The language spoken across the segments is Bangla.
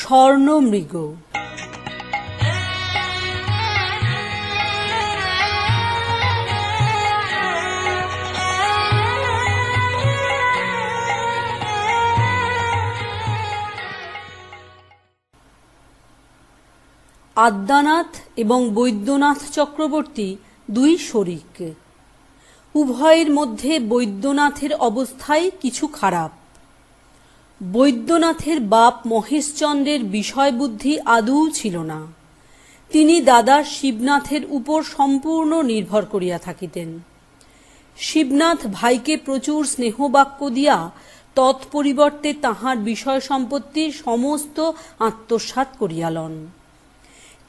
স্বর্ণমৃগ। আদ্যানাথ এবং বৈদ্যনাথ চক্রবর্তী দুই শরিক। উভয়ের মধ্যে বৈদ্যনাথের অবস্থাই কিছু খারাপ। বৈদ্যনাথের বাপ মহেশচন্দ্রের বিষয়বুদ্ধি আদৌ ছিল না। তিনি দাদা শিবনাথের উপর সম্পূর্ণ নির্ভর করিয়া থাকিতেন। শিবনাথ ভাইকে প্রচুর স্নেহবাক্য দিয়া তৎপরিবর্তে তাহার বিষয় সম্পত্তি সমস্ত আত্মসাৎ করিয়া লন।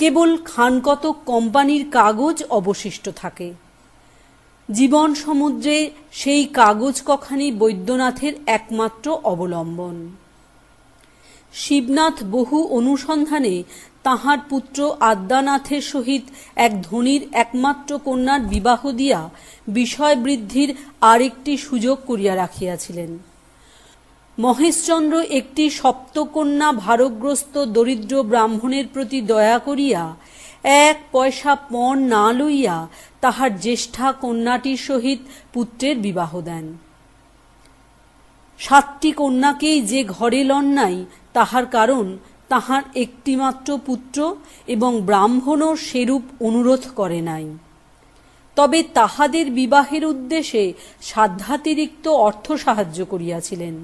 কেবল খানকতক কোম্পানির কাগজ অবশিষ্ট থাকে। জীবন সমুদ্রে সেই কাগজ কখানি বৈদ্যনাথের একমাত্র অবলম্বন। শিবনাথ বহু অনুসন্ধানে তাহার পুত্র আদ্যানাথের সহিত এক ধনীর একমাত্র কন্যার বিবাহ দিয়া বিষয় বৃদ্ধির আরেকটি সুযোগ করিয়া রাখিয়াছিলেন। মহেশচন্দ্র একটি সপ্তকন্যা ভারগ্রস্ত দরিদ্র ব্রাহ্মণের প্রতি দয়া করিয়া 1 পয়সা পণ না লইয়া তাহার জ্যেষ্ঠা কন্যাটির সহিত পুত্রের বিবাহ দেন। 7টি কন্যাকেই যে ঘরে লন নাই, তাহার কারণ তাহার একটিমাত্র পুত্র এবং ব্রাহ্মণও সেরূপ অনুরোধ করে নাই। তবে তাহাদের বিবাহের উদ্দেশ্যে সাধ্যাতিরিক্ত অর্থ সাহায্য করিয়াছিলেন।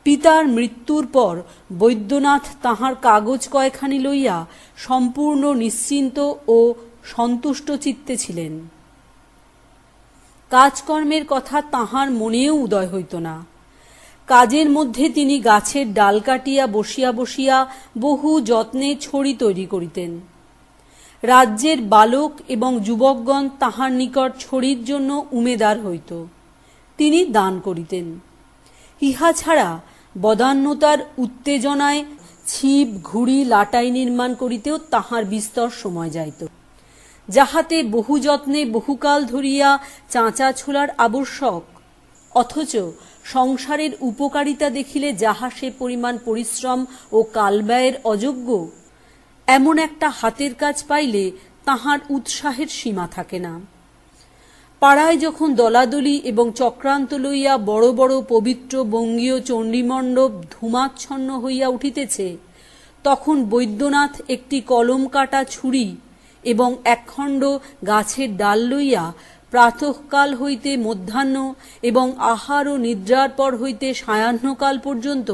পিতার মৃত্যুর পর বৈদ্যনাথ তাহার কাগজ কয়খানি লইয়া সম্পূর্ণ নিশ্চিন্ত ও সন্তুষ্ট চিত্তে ছিলেন। কাজকর্মের কথা তাহার মনেও উদয় হইত না। কাজের মধ্যে তিনি গাছের ডাল কাটিয়া বসিয়া বসিয়া বহু যত্নে ছড়ি তৈরি করিতেন। রাজ্যের বালক এবং যুবকগণ তাহার নিকট ছড়ির জন্য উমেদার হইত। তিনি দান করিতেন। ইহা ছাড়া বদান্যতার উত্তেজনায় ছিপ, ঘুড়ি, লাটাই নির্মাণ করিতেও তাহার বিস্তর সময় যাইত, যাহাতে বহু যত্নে বহুকাল ধরিয়া চাঁচা ছোলার আবশ্যক, অথচ সংসারের উপকারিতা দেখিলে যাহা সে পরিমাণ পরিশ্রম ও কালব্যয়ের অযোগ্য, এমন একটা হাতের কাজ পাইলে তাহার উৎসাহের সীমা থাকে না। পাড়ায় যখন দলাদলি এবং চক্রান্ত লইয়া বড় বড় পবিত্র বঙ্গীয় চণ্ডীমণ্ডপ ধূমাচ্ছন্ন হইয়া উঠিতেছে, তখন বৈদ্যনাথ একটি কলম কাটা ছুরি এবং একখণ্ড গাছের ডাল লইয়া প্রাতঃকাল হইতে মধ্যাহ্ন এবং আহার ও নিদ্রার পর হইতে সায়াহ্নকাল পর্যন্ত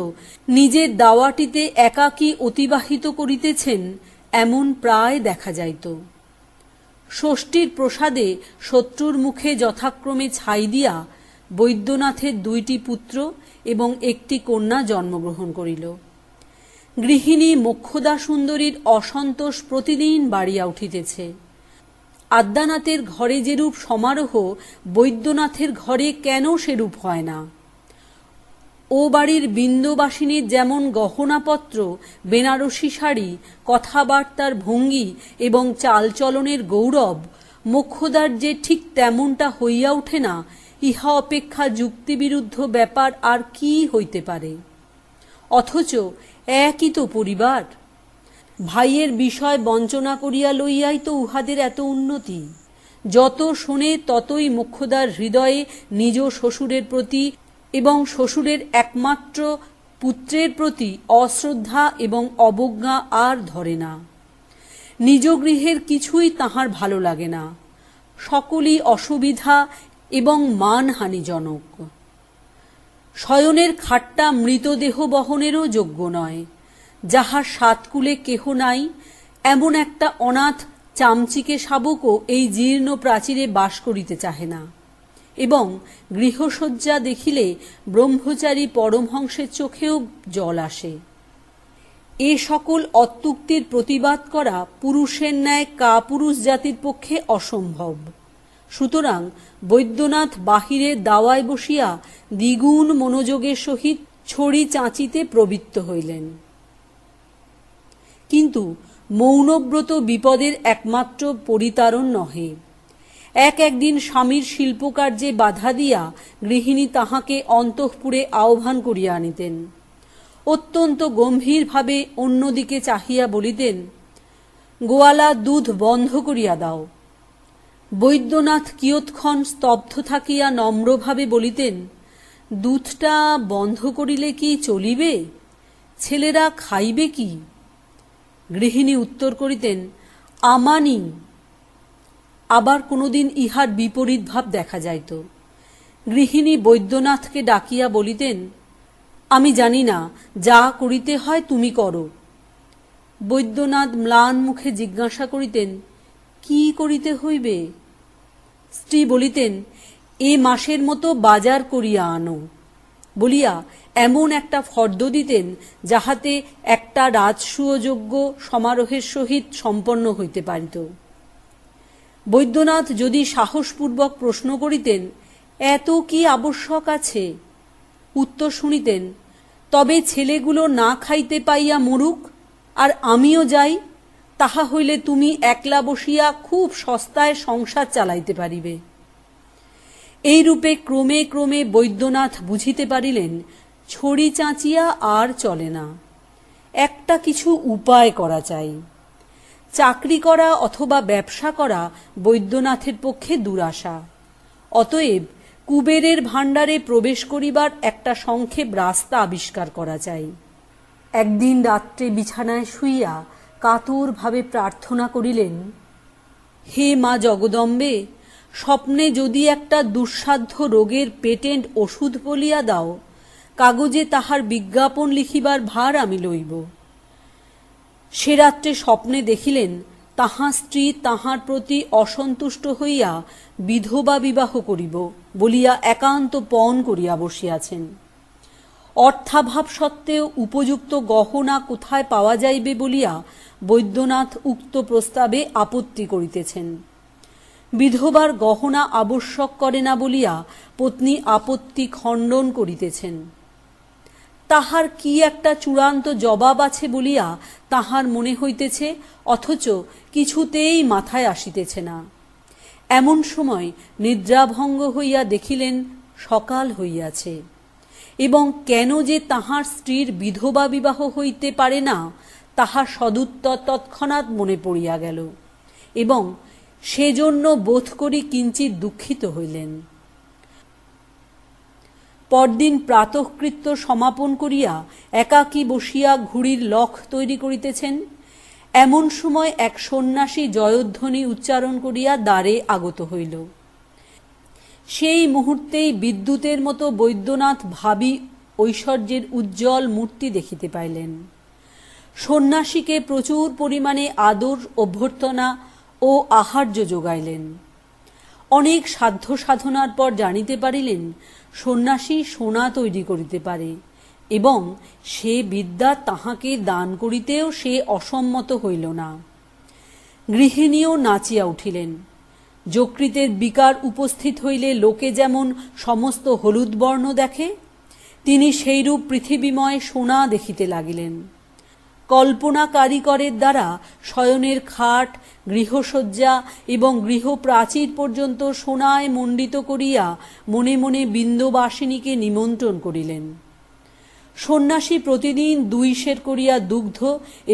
নিজের দাওয়াটিতে একাকী অতিবাহিত করিতেছেন, এমন প্রায় দেখা যাইত। ষষ্ঠীর প্রসাদে শত্রুর মুখে যথাক্রমে ছাই দিয়া বৈদ্যনাথের 2টি পুত্র এবং একটি কন্যা জন্মগ্রহণ করিল। গৃহিণী মোক্ষদা সুন্দরীর অসন্তোষ প্রতিদিন বাড়িয়া উঠিতেছে। আদ্যানাথের ঘরে যেরূপ সমারোহ, বৈদ্যনাথের ঘরে কেন সেরূপ হয় না? ও বাড়ির বিন্দবাসিনীর যেমন গহনাপত্র, বেনারসি শাড়ি, কথাবার্তার ভঙ্গি এবং চালচলনের গৌরব, মোক্ষদার যে ঠিক তেমনটা হইয়া ওঠে না, ইহা অপেক্ষা যুক্তিবিরুদ্ধ ব্যাপার আর কি হইতে পারে? অথচ একই তো পরিবার। ভাইয়ের বিষয় বঞ্চনা করিয়া লইয়াই তো উহাদের এত উন্নতি। যত শোনে ততই মোক্ষদার হৃদয়ে নিজ শ্বশুরের প্রতি এবং শ্বশুরের একমাত্র পুত্রের প্রতি অশ্রদ্ধা এবং অবজ্ঞা আর ধরে না। নিজ গৃহের কিছুই তাহার ভালো লাগে না। সকলই অসুবিধা এবং মানহানিজনক। শয়নের খাটটা মৃতদেহ বহনেরও যোগ্য নয়। যাহার 7 কুলে কেহ নাই, এমন একটা অনাথ চামচিকে শাবকও এই জীর্ণ প্রাচীরে বাস করিতে চাহে না। এবং গৃহসজ্জা দেখিলে ব্রহ্মচারী পরমহংসের চোখেও জল আসে। এ সকল অত্যুক্তির প্রতিবাদ করা পুরুষের ন্যায় কাপুরুষ জাতির পক্ষে অসম্ভব। সুতরাং বৈদ্যনাথ বাহিরে দাওয়ায় বসিয়া দ্বিগুণ মনোযোগের সহিত ছড়ি চাঁচিতে প্রবৃত্ত হইলেন। কিন্তু মৌনব্রত বিপদের একমাত্র পরিতারণ নহে। একদিন স্বামীর শিল্পকার্যে বাধা দিয়া গৃহিণী তাহাকে অন্তঃপুরে আহ্বান করিয়া আনিতেন। অত্যন্ত গম্ভীরভাবে অন্যদিকে চাহিয়া বলিতেন, গোয়ালা, দুধ বন্ধ করিয়া দাও। বৈদ্যনাথ কিয়ৎক্ষণ স্তব্ধ থাকিয়া নম্রভাবে বলিতেন, দুধটা বন্ধ করিলে কি চলিবে? ছেলেরা খাইবে কি? গৃহিণী উত্তর করিতেন, আমানি। আবার কোনোদিন ইহার বিপরীত ভাব দেখা যাইত। গৃহিণী বৈদ্যনাথকে ডাকিয়া বলিতেন, আমি জানি না, যা করিতে হয় তুমি করো। বৈদ্যনাথ ম্লান মুখে জিজ্ঞাসা করিতেন, কি করিতে হইবে? স্ত্রী বলিতেন, এ মাসের মতো বাজার করিয়া আনো বলিয়া এমন একটা ফর্দ দিতেন, যাহাতে একটা রাজসূয়যজ্ঞ সমারোহের সহিত সম্পন্ন হইতে পারিত। বৈদ্যনাথ যদি সাহসপূর্বক প্রশ্ন করিতেন, এত কি আবশ্যক আছে? উত্তর শুনিতেন, তবে ছেলেগুলো না খাইতে পাইয়া মরুক, আর আমিও যাই, তাহা হইলে তুমি একলা বসিয়া খুব সস্তায় সংসার চালাইতে পারিবে। এইরূপে ক্রমে ক্রমে বৈদ্যনাথ বুঝিতে পারিলেন, ছড়ি চাঁচিয়া আর চলে না, একটা কিছু উপায় করা চাই। চাকরি করা অথবা ব্যবসা করা বৈদ্যনাথের পক্ষে দুরাশা। অতএব কুবেরের ভাণ্ডারে প্রবেশ করিবার একটা সংক্ষেপ রাস্তা আবিষ্কার করা চাই। একদিন রাত্রে বিছানায় শুইয়া কাতরভাবে প্রার্থনা করিলেন, হে মা জগদম্বে, স্বপ্নে যদি একটা দুঃসাধ্য রোগের পেটেন্ট ওষুধ বলিয়া দাও, কাগজে তাহার বিজ্ঞাপন লিখিবার ভার আমি লইব। সে রাত্রে স্বপ্নে দেখিলেন, তাহার স্ত্রী তাহার প্রতি অসন্তুষ্ট হইয়া বিধবা বিবাহ করিব বলিয়া একান্ত পণ করিয়া বসিয়াছেন। অর্থাভাব সত্ত্বেও উপযুক্ত গহনা কোথায় পাওয়া যাইবে বলিয়া বৈদ্যনাথ উক্ত প্রস্তাবে আপত্তি করিতেছেন। বিধবার গহনা আবশ্যক করে না বলিয়া পত্নী আপত্তি খণ্ডন করিতেছেন। তাহার কি একটা চূড়ান্ত জবাব আছে বলিয়া তাহার মনে হইতেছে, অথচ কিছুতেই মাথায় আসিতেছে না। এমন সময় নিদ্রাভঙ্গ হইয়া দেখিলেন সকাল হইয়াছে, এবং কেন যে তাহার স্ত্রীর বিধবা বিবাহ হইতে পারে না তাহার সদুত্তর তৎক্ষণাৎ মনে পড়িয়া গেল, এবং সেজন্য বোধ করি কিঞ্চিৎ দুঃখিত হইলেন। পরদিন প্রাতঃকৃত্য সমাপন করিয়া একাকী বসিয়া ঘুড়ির লখ তৈরি করিতেছেন, এমন সময় এক সন্ন্যাসী জয়ধ্বনি উচ্চারণ করিয়া দ্বারে আগত হইল। সেই মুহূর্তেই বিদ্যুতের মতো বৈদ্যনাথ ভাবী ঐশ্বর্যের উজ্জ্বল মূর্তি দেখিতে পাইলেন। সন্ন্যাসীকে প্রচুর পরিমাণে আদর, অভ্যর্থনা ও আহার্য যোগাইলেন। অনেক সাধ্য সাধনার পর জানিতে পারিলেন সন্ন্যাসী সোনা তৈরি করিতে পারে, এবং সে বিদ্যা তাহাকে দান করিতেও সে অসম্মত হইল না। গৃহিণীও নাচিয়া উঠিলেন। যকৃতের বিকার উপস্থিত হইলে লোকে যেমন সমস্ত হলুদ বর্ণ দেখে, তিনি সেইরূপ পৃথিবীময় সোনা দেখিতে লাগিলেন। কল্পনা কারিগরের দ্বারা শয়নের খাট, গৃহসজ্জা এবং গৃহপ্রাচীর পর্যন্ত সোনায় মণ্ডিত করিয়া মনে মনে বিন্দবাসিনীকে নিমন্ত্রণ করিলেন। সন্ন্যাসী প্রতিদিন 2 সের করিয়া দুগ্ধ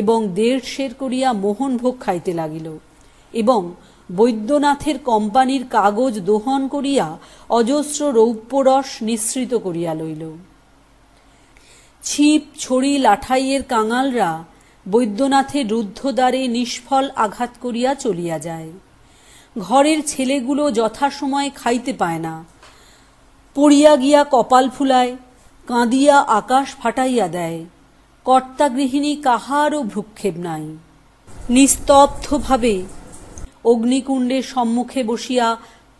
এবং 1.5 সের করিয়া মোহনভোগ খাইতে লাগিল, এবং বৈদ্যনাথের কোম্পানির কাগজ দোহন করিয়া অজস্র রৌপ্যরস নিঃসৃত করিয়া লইল। ছিপ, ছড়ি, লাঠাইয়ের কাঙালরা বৈদ্যনাথের রুদ্ধদ্বারে নিষ্ফল আঘাত করিয়া চলিয়া যায়। ঘরের ছেলেগুলো যথাসময়ে খাইতে পায় না, পড়িয়া গিয়া কপাল ফুলায়, কাঁদিয়া আকাশ ফাটাইয়া দেয়। কর্তা গৃহিণী কাহারও ভ্রুক্ষেপ নাই। নিস্তব্ধভাবে অগ্নিকুণ্ডের সম্মুখে বসিয়া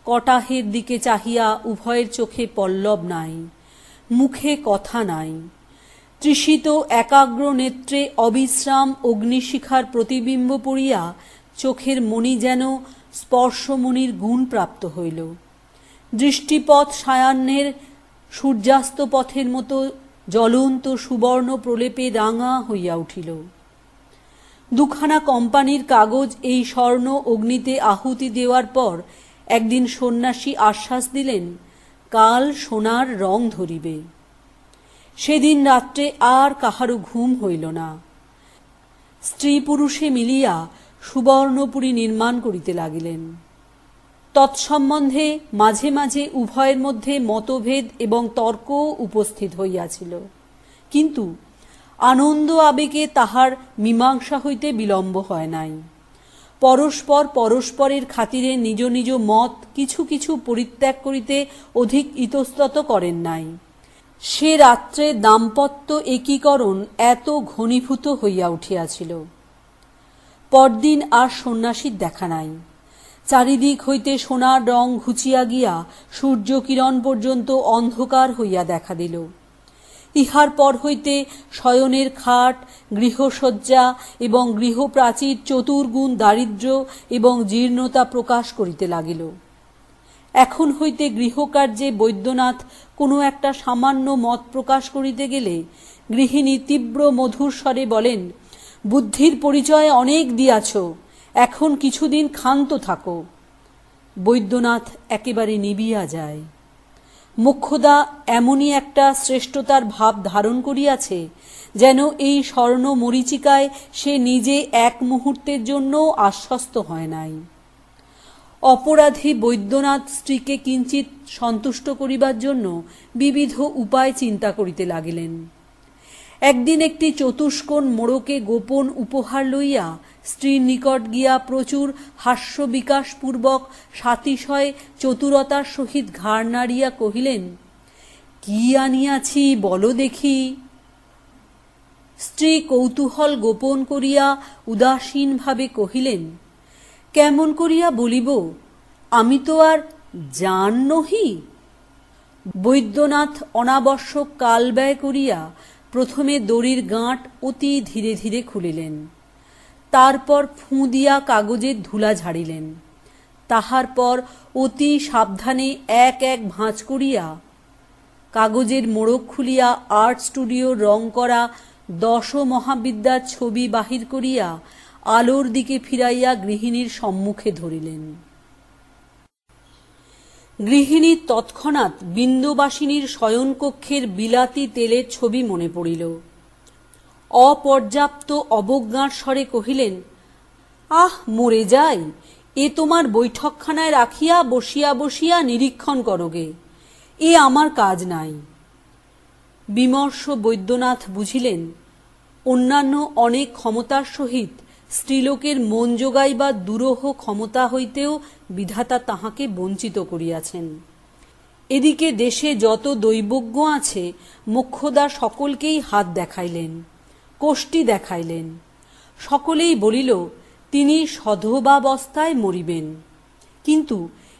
কটাহের দিকে চাহিয়া উভয়ের চোখে পল্লব নাই, মুখে কথা নাই। তৃষিত একাগ্র নেত্রে অবিশ্রাম অগ্নিশিখার প্রতিবিম্ব পড়িয়া চোখের মণি যেন স্পর্শমণির গুণ প্রাপ্ত হইল। দৃষ্টিপথ সায়াহ্নের সূর্যাস্ত পথের মতো জ্বলন্ত সুবর্ণ প্রলেপে রাঙা হইয়া উঠিল। 2খানা কোম্পানির কাগজ এই স্বর্ণ অগ্নিতে আহুতি দেওয়ার পর একদিন সন্ন্যাসী আশ্বাস দিলেন, কাল সোনার রং ধরিবে। সেদিন রাত্রে আর কাহারও ঘুম হইল না। স্ত্রী পুরুষে মিলিয়া সুবর্ণপুরী নির্মাণ করিতে লাগিলেন। তৎসম্বন্ধে মাঝে মাঝে উভয়ের মধ্যে মতভেদ এবং তর্ক উপস্থিত হইয়াছিল, কিন্তু আনন্দ আবেগে তাহার মীমাংসা হইতে বিলম্ব হয় নাই। পরস্পর পরস্পরের খাতিরে নিজ নিজ মত কিছু কিছু পরিত্যাগ করিতে অধিক ইতস্তত করেন নাই। সে রাত্রে দাম্পত্য একীকরণ এত ঘনীভূত হইয়া উঠিয়াছিল। পরদিন আর সন্ন্যাসীর দেখা নাই। চারিদিক হইতে সোনার রং ঘুচিয়া গিয়া সূর্যকিরণ পর্যন্ত অন্ধকার হইয়া দেখা দিল। ইহার পর হইতে শয়নের খাট, গৃহসজ্জা এবং গৃহপ্রাচীর চতুর্গুণ দারিদ্র্য এবং জীর্ণতা প্রকাশ করিতে লাগিল। এখন হইতে গৃহকার্যে বৈদ্যনাথ কোনো একটা সামান্য মত প্রকাশ করিতে গেলে গৃহিণী তীব্র মধুর স্বরে বলেন, বুদ্ধির পরিচয় অনেক দিয়াছ, এখন কিছুদিন ক্ষান্ত থাকো। বৈদ্যনাথ একেবারে নিবিয়া যায়। মোক্ষদা এমনই একটা শ্রেষ্ঠতার ভাব ধারণ করিয়াছে যেন এই স্বর্ণ মরীচিকায় সে নিজে এক মুহূর্তের জন্য আশ্বস্ত হয় নাই। অপরাধী বৈদ্যনাথ স্ত্রীকে কিঞ্চিত সন্তুষ্ট করিবার জন্য বিবিধ উপায় চিন্তা করিতে লাগিলেন। একদিন একটি চতুষ্কোণ মোড়কে গোপন উপহার লইয়া স্ত্রীর নিকট গিয়া প্রচুর হাস্য বিকাশপূর্বক সাতিশয় চতুরতার সহিত ঘাড় নাড়িয়া কহিলেন, কি আনিয়াছি বলো দেখি। স্ত্রী কৌতূহল গোপন করিয়া উদাসীনভাবে কহিলেন, কেমন করিয়া বলিব, আমি তো আর জান নহি। বৈদ্যনাথ অনাবশ্যক কাল ব্যয় করিয়া প্রথমে দড়ির গাঁট অতি ধীরে ধীরে খুলিলেন, তারপর ফুঁ দিয়া কাগজের ধুলা ঝাড়িলেন, তাহার পর অতি সাবধানে এক এক ভাঁজ করিয়া কাগজের মোড়ক খুলিয়া আর্ট স্টুডিওর রং করা 10 মহাবিদ্যার ছবি বাহির করিয়া আলোর দিকে ফিরাইয়া গৃহিণীর সম্মুখে ধরিলেন। গৃহিণীর তৎক্ষণাৎ বিন্দুবাসিনীর শয়নকক্ষের বিলাতি তেলের ছবি মনে পড়িল। অপর্যাপ্ত অবজ্ঞার স্বরে কহিলেন, আহ, মরে যাই, এ তোমার বৈঠকখানায় রাখিয়া বসিয়া বসিয়া নিরীক্ষণ করোগে, এ আমার কাজ নাই। বিমর্ষ বৈদ্যনাথ বুঝিলেন, অন্যান্য অনেক ক্ষমতার সহিত স্ত্রীলোকের মন যোগাইবার দুরূহ ক্ষমতা হইতেও বিধাতা তাহাকে বঞ্চিত করিয়াছেন। এদিকে দেশে যত দৈবজ্ঞ আছে মোক্ষদা সকলকেই হাত দেখাইলেন, কোষ্ঠী দেখাইলেন। সকলেই বলিল তিনি সধবাবস্থায় মরিবেন, কিন্তু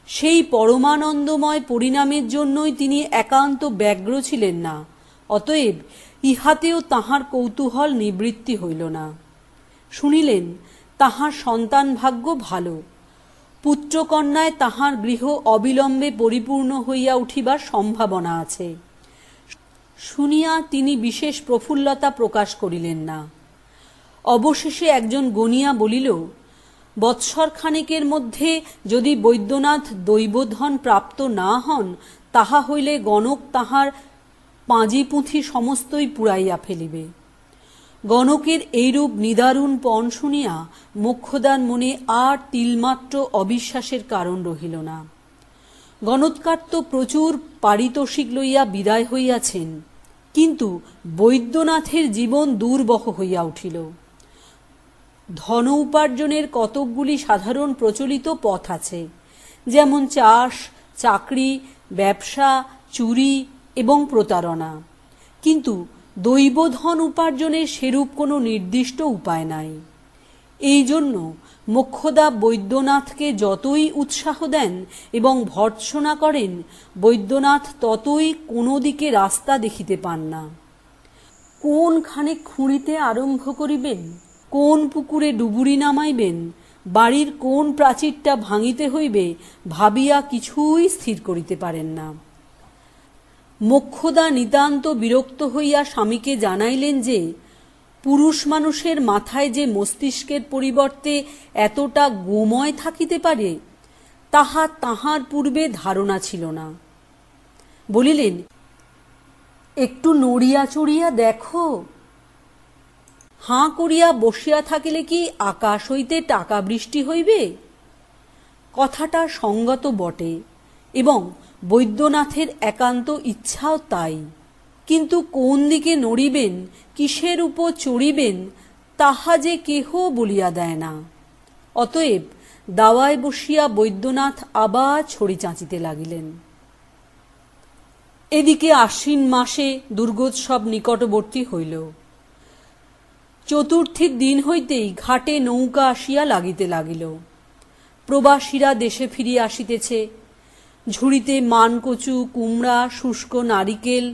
সেই পরমানন্দময় পরিণামের জন্যই তিনি একান্ত ব্যগ্র ছিলেন না। অতএব ইহাতেও তাহার কৌতূহল নিবৃত্তি হইল না। শুনিলেন তাহার সন্তান ভাগ্য ভালো, পুত্রকন্যায় তাহার গৃহ অবিলম্বে পরিপূর্ণ হইয়া উঠিবার সম্ভাবনা আছে। শুনিয়া তিনি বিশেষ প্রফুল্লতা প্রকাশ করিলেন না। অবশেষে একজন গনিয়া বলিল, বৎসর খানেকের মধ্যে যদি বৈদ্যনাথ দৈবধন প্রাপ্ত না হন, তাহা হইলে গণক তাহার পাঁজি পুঁথি সমস্তই পুড়াইয়া ফেলিবে। গণকের এইরূপ নিদারুণ পণ শুনিয়া মোক্ষদার মনে আর তিলমাত্র অবিশ্বাসের কারণ রহিল না। গণৎকার তো প্রচুর পারিতোষিক লইয়া বিদায় হইয়াছেন, কিন্তু বৈদ্যনাথের জীবন দুর্বহ হইয়া উঠিল। ধন উপার্জনের কতকগুলি সাধারণ প্রচলিত পথ আছে, যেমন চাষ, চাকরি, ব্যবসা, চুরি এবং প্রতারণা, কিন্তু দৈবধন উপার্জনের সেরূপ কোনো নির্দিষ্ট উপায় নাই। এই জন্য মোক্ষদা বৈদ্যনাথকে যতই উৎসাহ দেন এবং ভর্ৎসনা করেন, বৈদ্যনাথ ততই কোনো দিকে রাস্তা দেখিতে পান না। কোনখানে খুঁড়িতে আরম্ভ করিবেন, কোন পুকুরে ডুবুরি নামাইবেন, বাড়ির কোন প্রাচীরটা ভাঙিতে হইবে, ভাবিয়া কিছুই স্থির করিতে পারেন না। মোক্ষদা নিতান্ত বিরক্ত হইয়া স্বামীকে জানাইলেন যে পুরুষ মানুষের মাথায় যে মস্তিষ্কের পরিবর্তে এতটা গোময় থাকিতে পারে, তাহা তাহার পূর্বে ধারণা ছিল না। বলিলেন, একটু নড়িয়া চড়িয়া দেখো। হাঁ করিয়া বসিয়া থাকিলে কি আকাশ হইতে টাকা বৃষ্টি হইবে? কথাটা সঙ্গত বটে এবং বৈদ্যনাথের একান্ত ইচ্ছাও তাই। কিন্তু কোন দিকে নড়িবেন, কিসের উপর চড়িবেন, তাহা যে কেহ বলিয়া দেয় না। অতএব দাওয়ায় বসিয়া বৈদ্যনাথ আবার ছড়ি চাঁচিতে লাগিলেন। এদিকে আশ্বিন মাসে দুর্গোৎসব নিকটবর্তী হইল। চতুর্থীর দিন হইতেই ঘাটে নৌকা আসিয়া লাগিতে লাগিল। প্রবাসীরা দেশে ফিরিয়া আসিতেছে। ঝুড়িতে মানকচু, কুমড়া, শুষ্ক নারিকেল,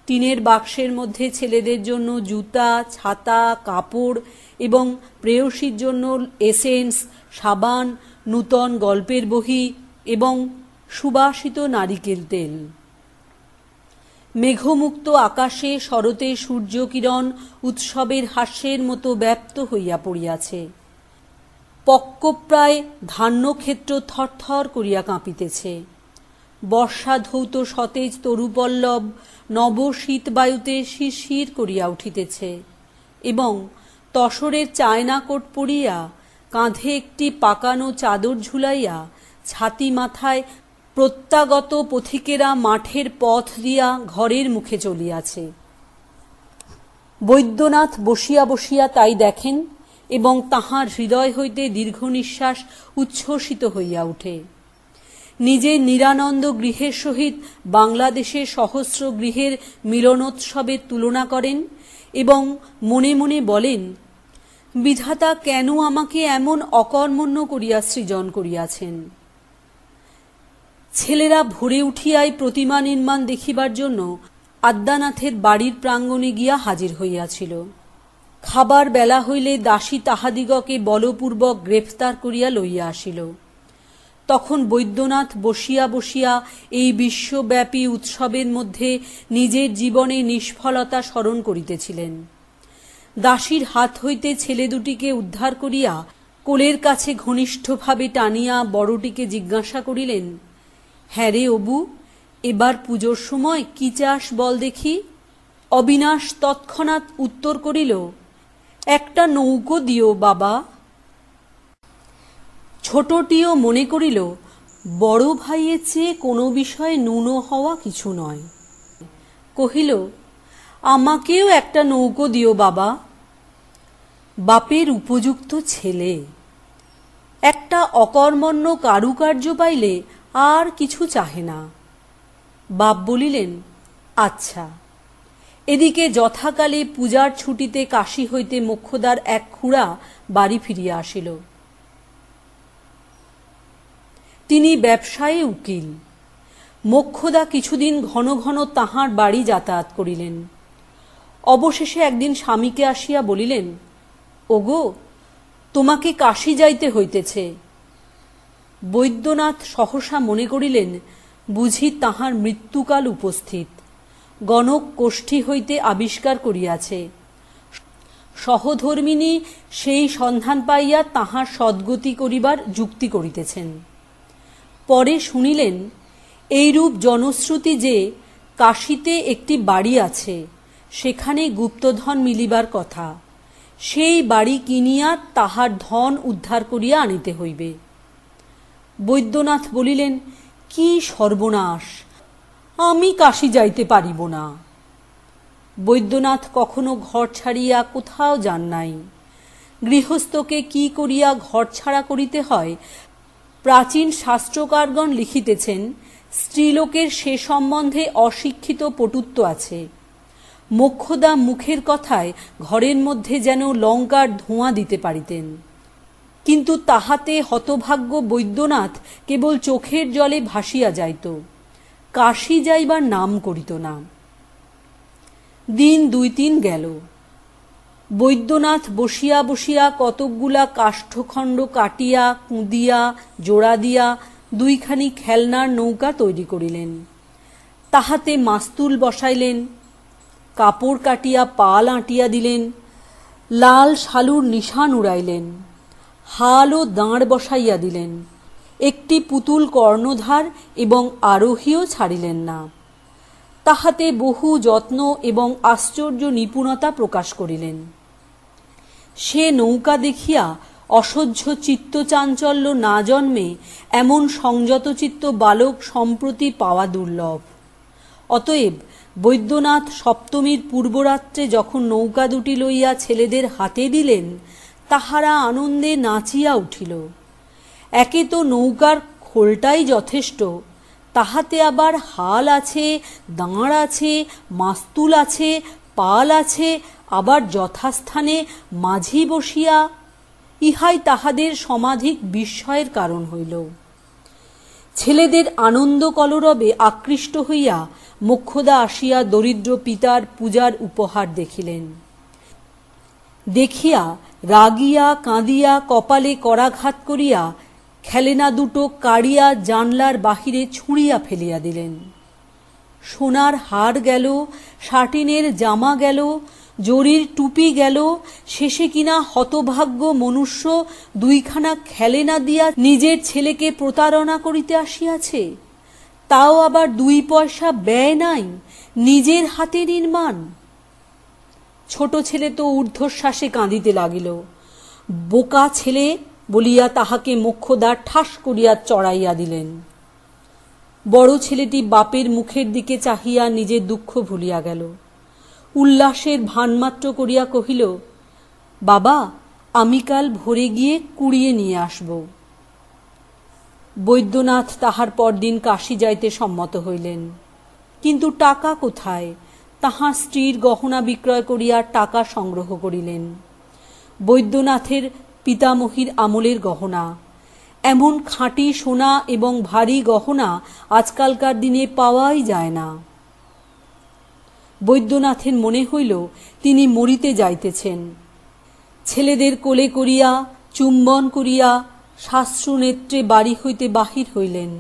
টিনের বাক্সের মধ্যে ছেলেদের জন্য জুতা, ছাতা, কাপড় এবং প্রেয়সীর জন্য এসেন্স, সাবান, নূতন গল্পের বহি এবং সুবাসিত নারিকেল তেল। মেঘমুক্ত আকাশে শরতে সূর্যকিরণ উৎসবের হাস্যের মতো ব্যাপ্ত হইয়া পড়িয়াছে। পক্কপ্রায় ধান্যক্ষেত্র থরথর করিয়া কাঁপিতেছে। বর্ষা ধৌত সতেজ তরুপল্লব নব শীতবায়ুতে শিরশির করিয়া উঠিতেছে এবং তসরের চায়নাকোট পরিয়া কাঁধে একটি পাকানো চাদর ঝুলাইয়া ছাতি মাথায় প্রত্যাগত পথিকেরা মাঠের পথ দিয়া ঘরের মুখে চলিয়াছে। বৈদ্যনাথ বসিয়া বসিয়া তাই দেখেন এবং তাহার হৃদয় হইতে দীর্ঘ নিঃশ্বাস উচ্ছ্বসিত হইয়া উঠে। নিজের নিরানন্দ গৃহের সহিত বাংলাদেশের সহস্র গৃহের মিলনোৎসবের তুলনা করেন এবং মনে মনে বলেন, বিধাতা কেন আমাকে এমন অকর্মণ্য করিয়া সৃজন করিয়াছেন। ছেলেরা ভোরে উঠিয়াই প্রতিমা নির্মাণ দেখিবার জন্য আদ্যানাথের বাড়ির প্রাঙ্গণে গিয়া হাজির হইয়াছিল। খাবার বেলা হইলে দাসী তাহাদিগকে বলপূর্বক গ্রেফতার করিয়া লইয়া আসিল। তখন বৈদ্যনাথ বসিয়া বসিয়া এই বিশ্বব্যাপী উৎসবের মধ্যে নিজের জীবনে নিষ্ফলতা স্মরণ করিতেছিলেন। দাসীর হাত হইতে ছেলে দুটিকে উদ্ধার করিয়া কোলের কাছে ঘনিষ্ঠভাবে টানিয়া বড়টিকে জিজ্ঞাসা করিলেন, হ্যাঁ রে অবু, এবার পুজোর সময় কি চাস বল দেখি। অবিনাশ তৎক্ষণাৎ উত্তর করিল, একটা নৌকো দিও বাবা। ছোটটিও মনে করিল বড় ভাইয়ের চেয়ে কোনো বিষয়ে ন্যূন হওয়া কিছু নয়। কহিল, আমাকেও একটা নৌকো দিও বাবা। বাপের উপযুক্ত ছেলে, একটা অকর্মণ্য কারুকার্য পাইলে আর কিছু চাহে না। বাপ বলিলেন, আচ্ছা। এদিকে যথাকালে পূজার ছুটিতে কাশী হইতে মোক্ষদার এক খুড়া বাড়ি ফিরিয়া আসিল। তিনি ব্যবসায়ে উকিল। মোক্ষদা কিছুদিন ঘন ঘন তাহার বাড়ি যাতায়াত করিলেন। অবশেষে একদিন স্বামীকে আসিয়া বলিলেন, ওগো, তোমাকে কাশী যাইতে হইতেছে। বৈদ্যনাথ সহসা মনে করিলেন বুঝি তাহার মৃত্যুকাল উপস্থিত। গণক কোষ্ঠী হইতে আবিষ্কার করিয়াছে। সহধর্মিণী সেই সন্ধান পাইয়া তাহার সদ্গতি করিবার যুক্তি করিতেছেন। পরে শুনিলেন এইরূপ জনশ্রুতি যে কাশীতে একটি বাড়ি আছে, সেখানে গুপ্তধন মিলিবার কথা। সেই বাড়ি কিনিয়া তাহার ধন উদ্ধার করিয়া আনিতে হইবে। বৈদ্যনাথ বলিলেন, কি সর্বনাশ, আমি কাশী যাইতে পারিব না। বৈদ্যনাথ কখনো ঘর ছাড়িয়া কোথাও যান নাই। গৃহস্থকে কি করিয়া ঘর ছাড়া করিতে হয় প্রাচীন শাস্ত্রকারগণ লিখিতেছেন। স্ত্রীলোকের সে সম্বন্ধে অশিক্ষিত পটুত্ব আছে। মোক্ষদা মুখের কথায় ঘরের মধ্যে যেন লঙ্কার ধোঁয়া দিতে পারিতেন, কিন্তু তাহাতে হতভাগ্য বৈদ্যনাথ কেবল চোখের জলে ভাসিয়া যাইত, কাশী যাইবার নাম করিত না। দিন 2-3 গেল। বৈদ্যনাথ বসিয়া বসিয়া কতকগুলা কাষ্ঠখণ্ড কাটিয়া কুঁদিয়া জোড়া দিয়া 2খানি খেলনার নৌকা তৈরি করিলেন। তাহাতে মাস্তুল বসাইলেন, কাপড় কাটিয়া পাল আঁটিয়া দিলেন, লাল শালুর নিশান উড়াইলেন, হাল ও দাঁড় বসাইয়া দিলেন। একটি পুতুল কর্ণধার এবং আরোহীও ছাড়িলেন না। তাহাতে বহু যত্ন এবং আশ্চর্য নিপুণতা প্রকাশ করিলেন। সে নৌকা দেখিয়া অসহ্য চিত্তচাঞ্চল্য না জন্মে এমন সংযতচিত্ত বালক সম্প্রতি পাওয়া দুর্লভ। অতএব বৈদ্যনাথ সপ্তমীর পূর্বরাত্রে যখন নৌকা দুটি লইয়া ছেলেদের হাতে দিলেন, তাহারা আনন্দে নাচিয়া উঠিল। একে তো নৌকার খোলটাই যথেষ্ট, তাহাতে আবার হাল আছে, দাঁড় আছে, মাস্তুল আছে, পাল আছে, আবার যথাস্থানে মাঝি বসিয়া, ইহাই তাহাদের সমাধিক বিস্ময়ের কারণ হইল। ছেলেদের আনন্দ কলরবে আকৃষ্ট হইয়া মোক্ষদা আসিয়া দরিদ্র পিতার পূজার উপহার দেখিলেন। দেখিয়া রাগিয়া কাঁদিয়া কপালে করাঘাত করিয়া খেলেনা দুটো কাড়িয়া জানলার বাহিরে ছুঁড়িয়া ফেলিয়া দিলেন। সোনার হার গেল, সাটিনের জামা গেল, জরির টুপি গেল, শেষে কিনা হতভাগ্য মনুষ্য দুইখানা খেলেনা দিয়া নিজের ছেলেকে প্রতারণা করিতে আসিয়াছে, তাও আবার 2 পয়সা ব্যয় নাই, নিজের হাতে নির্মাণ। ছোট ছেলে তো ঊর্ধ্বশ্বাসে কাঁদিতে লাগিল। বোকা ছেলে বলিয়া তাহাকে মোক্ষদা ঠাস করিয়া চড়াইয়া দিলেন। বড় ছেলেটি বাপের মুখের দিকে চাহিয়া নিজের দুঃখ ভুলিয়া গেল। উল্লাসের ভানমাত্র করিয়া কহিল, বাবা, আমি কাল ভোরে গিয়ে কুড়িয়ে নিয়ে আসব। বৈদ্যনাথ তাহার পরদিন কাশী যাইতে সম্মত হইলেন। কিন্তু টাকা কোথায়? তাহার স্ত্রীর গহনা বিক্রয় করিয়া টাকা সংগ্রহ করিলেন। বৈদ্যনাথের পিতামহীর আমলের গহনা, এমন খাঁটি সোনা এবং ভারী গহনা আজকালকার দিনে পাওয়াই যায় না। বৈদ্যনাথের মনে হইল তিনি মরিতে যাইতেছেন। ছেলেদের কোলে করিয়া চুম্বন করিয়া শাস্ত্র নেত্রে বাড়ি হইতে বাহির হইলেন।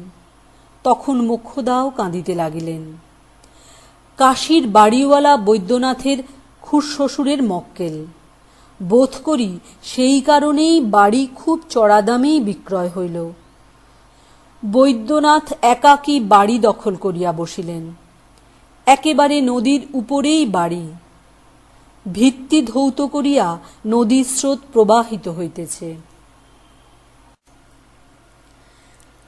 তখন মোক্ষদাও কাঁদিতে লাগিলেন। কাশীর বাড়িওয়ালা বৈদ্যনাথের খুড়শ্বশুরের মক্কেল। বোধ করি সেই কারণেই বাড়ি খুব চড়া দামেই বিক্রয় হইল। বৈদ্যনাথ একাকী বাড়ি দখল করিয়া বসিলেন। একেবারে নদীর উপরেই বাড়ি। ভিত্তি ধৌত করিয়া নদীর স্রোত প্রবাহিত হইতেছে।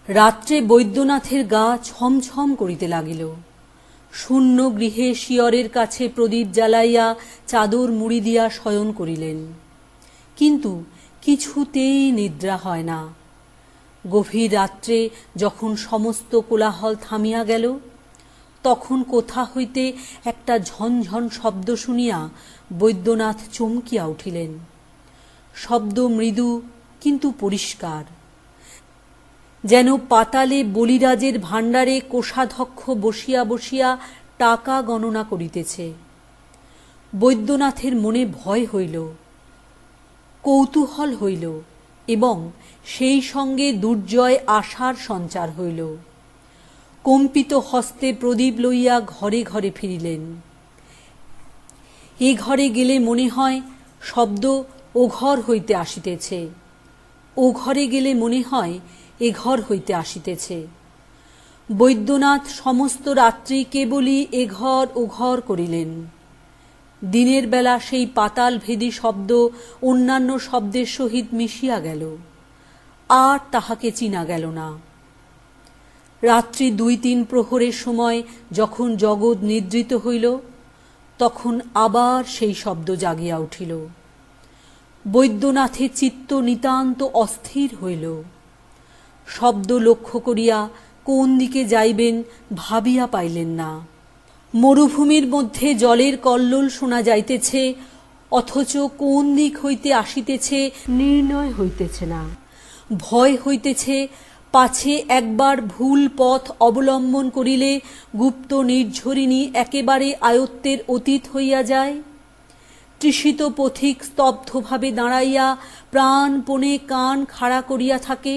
রাত্রে বৈদ্যনাথের গা ছমছম করিতে লাগিল। শূন্য গৃহে শিয়রের কাছে প্রদীপ জ্বালাইয়া চাদর মুড়ি দিয়া শয়ন করিলেন। কিন্তু কিছুতেই নিদ্রা হয় না। গভীর রাত্রে যখন সমস্ত কোলাহল থামিয়া গেল, তখন কোথা হইতে একটা ঝনঝন শব্দ শুনিয়া বৈদ্যনাথ চমকিয়া উঠিলেন। শব্দ মৃদু কিন্তু পরিষ্কার, যেন পাতালে বলিরাজের ভাণ্ডারে কোষাধ্যক্ষ বসিয়া বসিয়া টাকা গণনা করিতেছে। বৈদ্যনাথের মনে ভয় হইল, কৌতূহল হইল এবং সেই সঙ্গে দুর্জয় আশার সঞ্চার হইল। কম্পিত হস্তে প্রদীপ লইয়া ঘরে ঘরে ফিরিলেন। এ ঘরে গেলে মনে হয় শব্দ ও ঘর হইতে আসিতেছে, ও ঘরে গেলে মনে হয় এ ঘর হইতে আসিতেছে। বৈদ্যনাথ সমস্ত রাত্রি কেবলই এ ঘর ও ঘর করিলেন। দিনের বেলা সেই পাতাল ভেদী শব্দ অন্যান্য শব্দের সহিত মিশিয়া গেল, আর তাহাকে চিনা গেল না। রাত্রি 2-3 প্রহরের সময় যখন জগৎ নিদ্রিত হইল, তখন আবার সেই শব্দ জাগিয়া উঠিল। বৈদ্যনাথের চিত্ত নিতান্ত অস্থির হইল। শব্দ লক্ষ্য করিয়া কোন দিকে যাইবেন ভাবিয়া পাইলেন না। মরুভূমির মধ্যে জলের কল্লোল শোনা যাইতেছে, অথচ কোন দিক হইতে আসিতেছে নির্ণয় হইতেছে না। ভয় হইতেছে পাছে একবার ভুল পথ অবলম্বন করিলে গুপ্ত নির্ঝরিণী একেবারে আয়ত্তের অতীত হইয়া যায়। তৃষিত পথিক স্তব্ধভাবে দাঁড়াইয়া প্রাণপণে কান খাড়া করিয়া থাকে।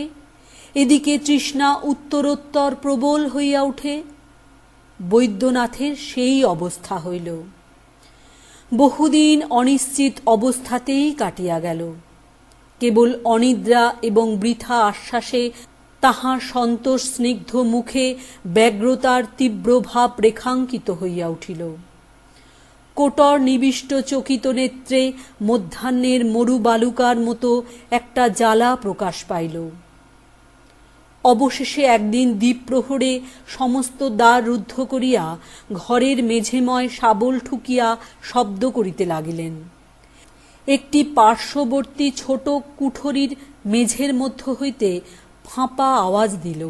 এদিকে তৃষ্ণা উত্তরোত্তর প্রবল হইয়া উঠে। বৈদ্যনাথের সেই অবস্থা হইল। বহুদিন অনিশ্চিত অবস্থাতেই কাটিয়া গেল। কেবল অনিদ্রা এবং বৃথা আশ্বাসে তাহার সন্তোষ স্নিগ্ধ মুখে ব্যগ্রতার তীব্র ভাব রেখাঙ্কিত হইয়া উঠিল। কোটর নিবিষ্ট চকিত নেত্রে মধ্যাহ্নের মরু বালুকার মতো একটা জ্বালা প্রকাশ পাইল। অবশেষে একদিন দ্বীপ্রহরে সমস্ত দ্বার রুদ্ধ করিয়া ঘরের মেঝেময় শাবল ঠুকিয়া শব্দ করিতে লাগিলেন। একটি পার্শ্ববর্তী ছোট কুঠরির মেঝের মধ্য হইতে ফাঁপা আওয়াজ দিল।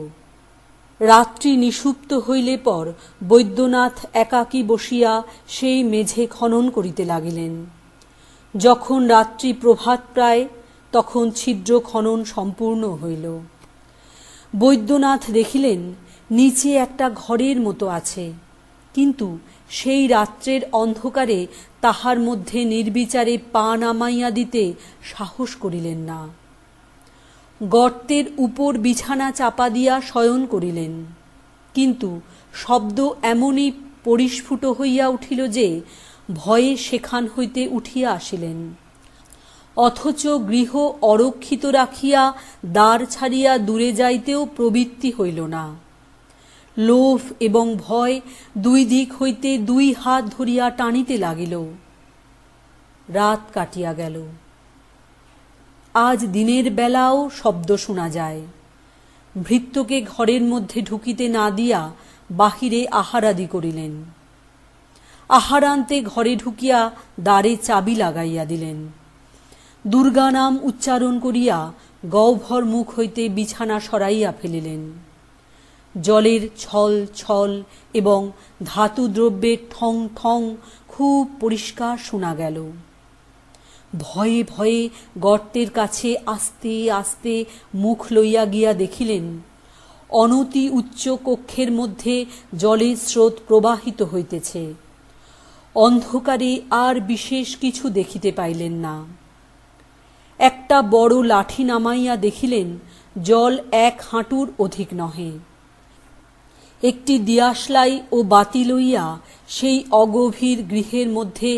রাত্রি নিষুপ্ত হইলে পর বৈদ্যনাথ একাকী বসিয়া সেই মেঝে খনন করিতে লাগিলেন। যখন রাত্রি প্রভাত প্রায়, তখন ছিদ্র খনন সম্পূর্ণ হইল। বৈদ্যনাথ দেখিলেন নিচে একটা ঘরের মতো আছে, কিন্তু সেই রাত্রের অন্ধকারে তাহার মধ্যে নির্বিচারে পা নামাইয়া দিতে সাহস করিলেন না। গর্তের উপর বিছানা চাপা দিয়া শয়ন করিলেন, কিন্তু শব্দ এমনই পরিস্ফুট হইয়া উঠিল যে ভয়ে সেখান হইতে উঠিয়া আসিলেন। অথচ গৃহ অরক্ষিত রাখিয়া দ্বার ছাড়িয়া দূরে যাইতেও প্রবৃত্তি হইল না। লোভ এবং ভয় দুই দিক হইতে দুই হাত ধরিয়া টানিতে লাগিল। রাত কাটিয়া গেল। আজ দিনের বেলাও শব্দ শোনা যায়। ভৃত্যকে ঘরের মধ্যে ঢুকিতে না দিয়া বাহিরে আহারাদি করিলেন। আহারান্তে ঘরে ঢুকিয়া দ্বারে চাবি লাগাইয়া দিলেন। দুর্গা নাম উচ্চারণ করিয়া গহ্বর মুখ হইতে বিছানা সরাইয়া ফেলিলেন। জলের ছল ছল এবং ধাতু দ্রব্যের ঠং ঠং খুব পরিষ্কার শোনা গেল। ভয়ে ভয়ে গর্তের কাছে আস্তে আস্তে মুখ লইয়া গিয়া দেখিলেন অনতি উচ্চ কক্ষের মধ্যে জলের স্রোত প্রবাহিত হইতেছে। অন্ধকারে আর বিশেষ কিছু দেখিতে পাইলেন না। একটা বড় লাঠি নামাইয়া দেখিলেন জল 1 হাঁটুর অধিক নহে। একটি দিয়াশলাই ও বাতি লইয়া সেই অগভীর গৃহের মধ্যে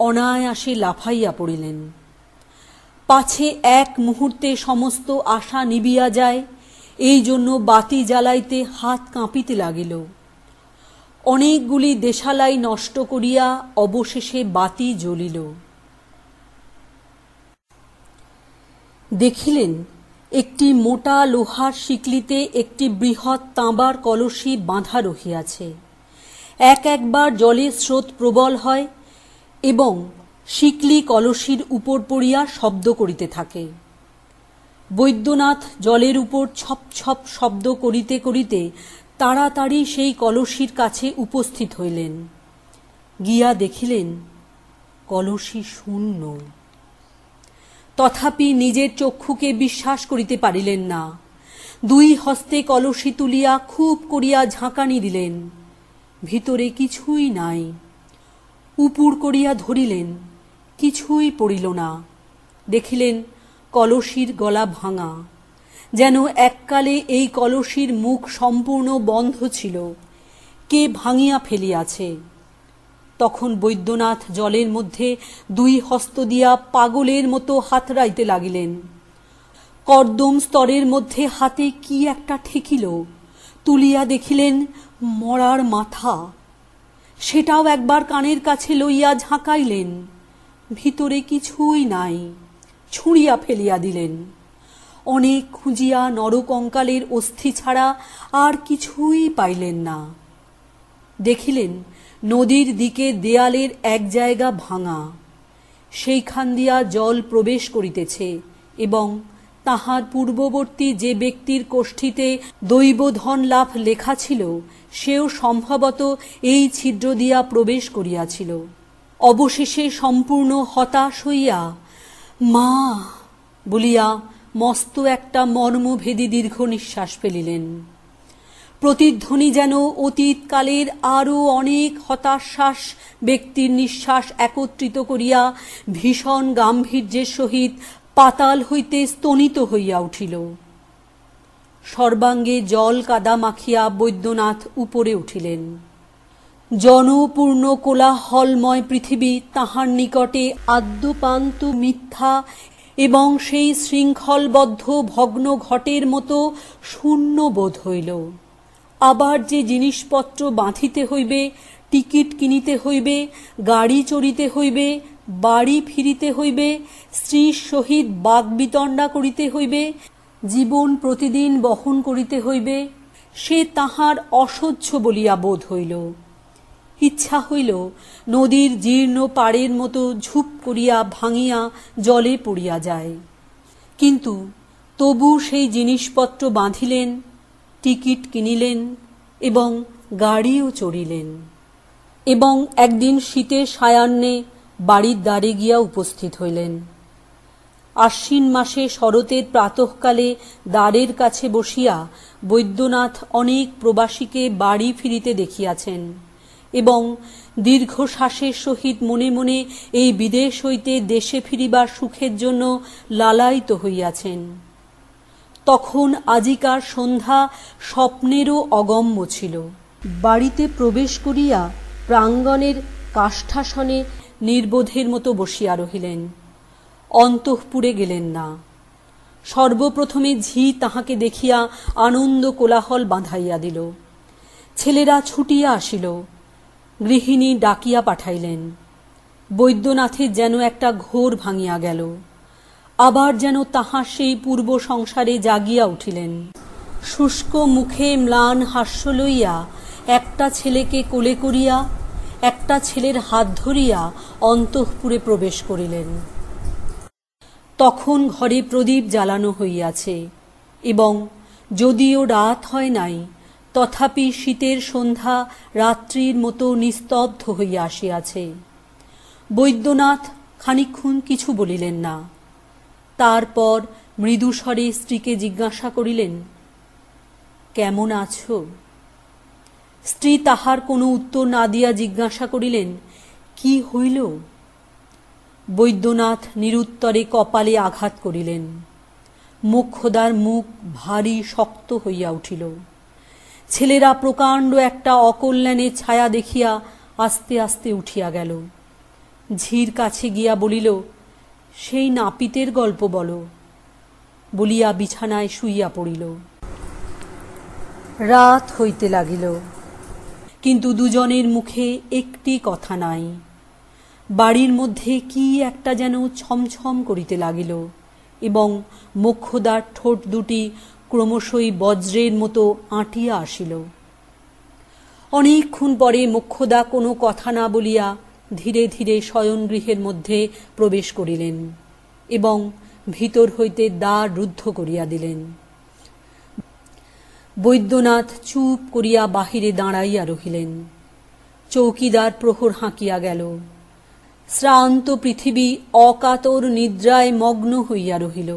অনায়াসে লাফাইয়া পড়িলেন। পাছে এক মুহূর্তে সমস্ত আশা নিবিয়া যায়, এই জন্য বাতি জ্বালাইতে হাত কাঁপিতে লাগিল। অনেকগুলি দেশালাই নষ্ট করিয়া অবশেষে বাতি জ্বলিল। দেখিলেন একটি মোটা লোহার শিকলিতে একটি বৃহৎ তাঁবার কলসি বাঁধা রহিয়াছে। একবার জলের স্রোত প্রবল হয় এবং শিকলি কলসির উপর পড়িয়া শব্দ করিতে থাকে। বৈদ্যনাথ জলের উপর ছপ ছপ শব্দ করিতে করিতে তাড়াতাড়ি সেই কলসির কাছে উপস্থিত হইলেন। গিয়া দেখিলেন কলসি শূন্য। তথাপি নিজের চক্ষুকে বিশ্বাস করিতে পারিলেন না। 2 হস্তে কলসি তুলিয়া খুব করিয়া ঝাঁকানি দিলেন, ভিতরে কিছুই নাই। উপুর করিয়া ধরিলেন, কিছুই পড়িল না। দেখিলেন কলসির গলা ভাঙা, যেন এককালে এই কলসির মুখ সম্পূর্ণ বন্ধ ছিল, কে ভাঙিয়া ফেলিয়াছে। তখন বৈদ্যনাথ জলের মধ্যে 2 হস্ত দিয়া পাগলের মতো হাতড়াইতে লাগিলেন। কর্দম স্তরের মধ্যে হাতে কি একটা ঠেকিল, তুলিয়া দেখিলেন মরার মাথা। সেটাও একবার কানের কাছে লইয়া ঝাঁকাইলেন, ভিতরে কিছুই নাই, ছুঁড়িয়া ফেলিয়া দিলেন। অনেক খুঁজিয়া নরকঙ্কালের অস্থি ছাড়া আর কিছুই পাইলেন না। দেখিলেন নদীর দিকে দেয়ালের এক জায়গা ভাঙা, সেইখান দিয়া জল প্রবেশ করিতেছে এবং তাহার পূর্ববর্তী যে ব্যক্তির কোষ্ঠীতে দৈবধন লাভ লেখা ছিল, সেও সম্ভবত এই ছিদ্র দিয়া প্রবেশ করিয়াছিল। অবশেষে সম্পূর্ণ হতাশ হইয়া মা বলিয়া মস্ত একটা মর্মভেদী দীর্ঘ নিঃশ্বাস ফেলিলেন। প্রতিধ্বনি যেন অতীতকালের আরও অনেক হতাশ্বাস ব্যক্তির নিঃশ্বাস একত্রিত করিয়া ভীষণ গাম্ভীর্যের সহিত পাতাল হইতে স্তনিত হইয়া উঠিল। সর্বাঙ্গে জল কাদা মাখিয়া বৈদ্যনাথ উপরে উঠিলেন। জনপূর্ণ কোলাহলময় পৃথিবী তাহার নিকটে আদ্যপান্ত মিথ্যা এবং সেই শৃঙ্খলবদ্ধ ভগ্ন ঘটের মতো শূন্য বোধ হইল। আবার যে জিনিসপত্র বাঁধিতে হইবে, টিকিট কিনিতে হইবে, গাড়ি চড়িতে হইবে, বাড়ি ফিরিতে হইবে, স্ত্রীর সহিত বাগ্বিতণ্ডা করিতে হইবে, জীবন প্রতিদিন বহন করিতে হইবে, সে তাহার অসহ্য বলিয়া বোধ হইল। ইচ্ছা হইল নদীর জীর্ণ পাড়ের মতো ঝুপ করিয়া ভাঙিয়া জলে পড়িয়া যায়। কিন্তু তবু সেই জিনিসপত্র বাঁধিলেন, টিকিট কিনিলেন এবং গাড়িও চড়িলেন। এবং একদিন শীতের সায়াহ্নে বাড়ির দ্বারে গিয়া উপস্থিত হইলেন। আশ্বিন মাসে শরতের প্রাতঃকালে দ্বারের কাছে বসিয়া বৈদ্যনাথ অনেক প্রবাসীকে বাড়ি ফিরিতে দেখিয়াছেন এবং দীর্ঘশ্বাসের সহিত মনে মনে এই বিদেশ হইতে দেশে ফিরিবার সুখের জন্য লালায়িত হইয়াছেন। তখন আজিকার সন্ধ্যা স্বপ্নেরও অগম্য ছিল। বাড়িতে প্রবেশ করিয়া প্রাঙ্গণের কাষ্ঠাসনে নির্বোধের মতো বসিয়া রহিলেন, অন্তঃপুরে গেলেন না। সর্বপ্রথমে ঝি তাহাকে দেখিয়া আনন্দ কোলাহল বাঁধাইয়া দিল। ছেলেরা ছুটিয়া আসিল, গৃহিণী ডাকিয়া পাঠাইলেন। বৈদ্যনাথের যেন একটা ঘোর ভাঙিয়া গেল, আবার যেন তাহার সেই পূর্ব সংসারে জাগিয়া উঠিলেন। শুষ্ক মুখে ম্লান হাস্য লইয়া একটা ছেলেকে কোলে করিয়া, একটা ছেলের হাত ধরিয়া অন্তঃপুরে প্রবেশ করিলেন। তখন ঘরে প্রদীপ জ্বালানো হইয়াছে এবং যদিও রাত হয় নাই, তথাপি শীতের সন্ধ্যা রাত্রির মতো নিস্তব্ধ হইয়া আসিয়াছে। বৈদ্যনাথ খানিকক্ষণ কিছু বলিলেন না। তারপর মৃদুস্বরে স্ত্রীকে জিজ্ঞাসা করিলেন, কেমন আছো? স্ত্রী তাহার কোনো উত্তর না দিয়া জিজ্ঞাসা করিলেন, কি হইল? বৈদ্যনাথ নিরুত্তরে কপালে আঘাত করিলেন। মোক্ষদার মুখ ভারী শক্ত হইয়া উঠিল। ছেলেরা প্রকাণ্ড একটা অকল্যাণের ছায়া দেখিয়া আস্তে আস্তে উঠিয়া গেল। ঝির কাছে গিয়া বলিল, সেই নাপিতের গল্প বলো, বলিয়া বিছানায় শুইয়া পড়িল। রাত হইতে লাগিল, কিন্তু দুজনের মুখে একটি কথা নাই। বাড়ির মধ্যে কি একটা যেন ছমছম করিতে লাগিল এবং মোক্ষদার ঠোঁট দুটি ক্রমশই বজ্রের মতো আঁটিয়া আসিল। অনেকক্ষণ পরে মোক্ষদা কোনো কথা না বলিয়া ধীরে ধীরে শয়নগৃহের মধ্যে প্রবেশ করিলেন এবং ভিতর হইতে দ্বার রুদ্ধ করিয়া দিলেন। বৈদ্যনাথ চুপ করিয়া বাহিরে দাঁড়াইয়া রহিলেন। চৌকিদার প্রহর হাঁকিয়া গেল। শ্রান্ত পৃথিবী অকাতর নিদ্রায় মগ্ন হইয়া রহিল।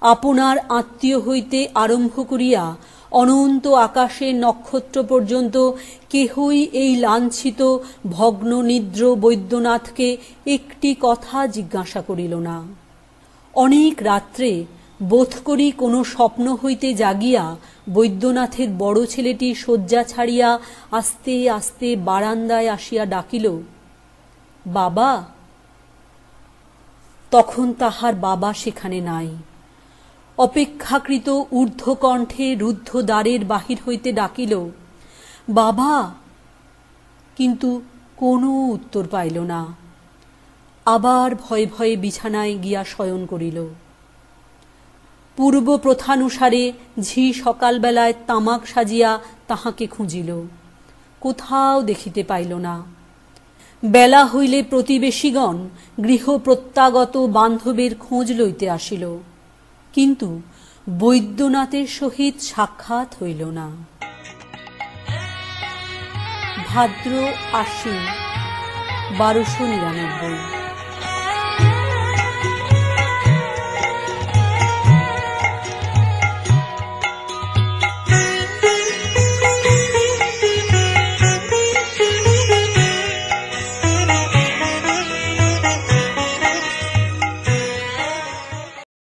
আপনার আত্মীয় হইতে আরম্ভ করিয়া অনন্ত আকাশের নক্ষত্র পর্যন্ত কেহই এই লাঞ্ছিত ভগ্ন নিদ্র বৈদ্যনাথকে একটি কথা জিজ্ঞাসা করিল না। অনেক রাত্রে বোধ করি কোনো স্বপ্ন হইতে জাগিয়া বৈদ্যনাথের বড় ছেলেটি শয্যা ছাড়িয়া আস্তে আস্তে বারান্দায় আসিয়া ডাকিল, বাবা। তখন তাহার বাবা সেখানে নাই। অপেক্ষাকৃত ঊর্ধ্বকণ্ঠে রুদ্ধ দ্বারের বাহির হইতে ডাকিল, বাবা, কিন্তু কোনো উত্তর পাইল না। আবার ভয়ে ভয়ে বিছানায় গিয়া শয়ন করিল। পূর্ব প্রথানুসারে ঝি সকালবেলায় তামাক সাজিয়া তাহাকে খুঁজিল, কোথাও দেখিতে পাইল না। বেলা হইলে প্রতিবেশীগণ গৃহ প্রত্যাগত বান্ধবের খোঁজ লইতে আসিল, কিন্তু বৈদ্যনাথের সহিত সাক্ষাৎ হইল না। ভাদ্র আশ্বিন 1299।